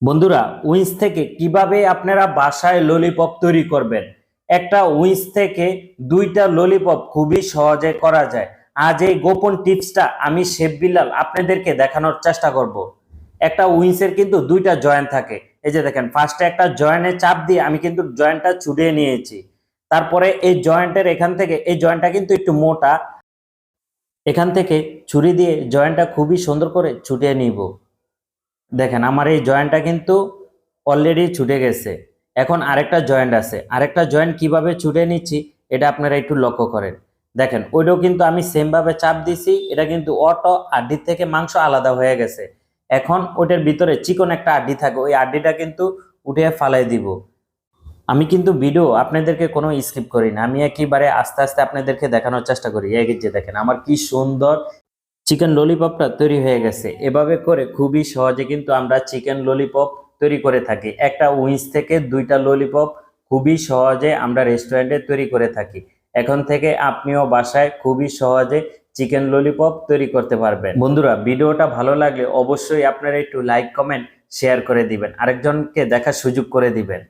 বন্ধুরা, উইন্স থেকে কিভাবে আপনারা বাসায় ললিপপ তৈরি করবেন। একটা উইন্স থেকে দুইটা ললিপপ খুবই সহজে করা যায়। আজ এই গোপন টিপসটা আমি শেফ বিল্লাল আপনাদেরকে দেখানোর চেষ্টা করব। একটা উইন্সের কিন্তু দুইটা জয়েন্ট থাকে। এই যে দেখেন, ফার্স্টে একটা জয়েন্টে চাপ দিয়ে আমি কিন্তু জয়েন্টটা ছুটিয়ে নিয়েছি। তারপরে এই জয়েন্টের এখান থেকে, এই জয়েন্টটা কিন্তু একটু মোটা, এখান থেকে ছুরি দিয়ে জয়েন্টটা খুবই সুন্দর করে ছুটিয়ে নিব। দেখেন, আমার এই জয়েন্টটা কিন্তু অলরেডি ছুটে গেছে। এখন আরেকটা জয়েন্ট আছে, আরেকটা জয়েন্ট কিভাবে ছুটে নিচ্ছি এটা আপনারা একটু লক্ষ্য করেন। দেখেন, ওইটাও কিন্তু আমি সেম ভাবে চাপ দিছি, এটা কিন্তু অটো আড্ডির থেকে মাংস আলাদা হয়ে গেছে। এখন ওইটার ভিতরে চিকন একটা আড্ডি থাকে, ওই আড্ডিটা কিন্তু উঠে ফালাই দিব। আমি কিন্তু ভিডিও আপনাদেরকে কোনো স্কিপ করি না, আমি একেবারে আস্তে আস্তে আপনাদেরকে দেখানোর চেষ্টা করি। এই যে দেখেন, আমার কি সুন্দর চিকেন ললিপপটা তৈরি হয়ে গেছে। এভাবে করে খুবই সহজে কিন্তু আমরা চিকেন ললিপপ তৈরি করে থাকি। একটা উইংস থেকে দুইটা ললিপপ খুবই সহজে আমরা রেস্টুরেন্টে তৈরি করে থাকি। এখন থেকে আপনিও বাসায় খুবই সহজে চিকেন ললিপপ তৈরি করতে পারবেন। বন্ধুরা, ভিডিওটা ভালো লাগলে অবশ্যই আপনারা একটু লাইক, কমেন্ট, শেয়ার করে দিবেন, আরেকজনকে দেখার সুযোগ করে দিবেন।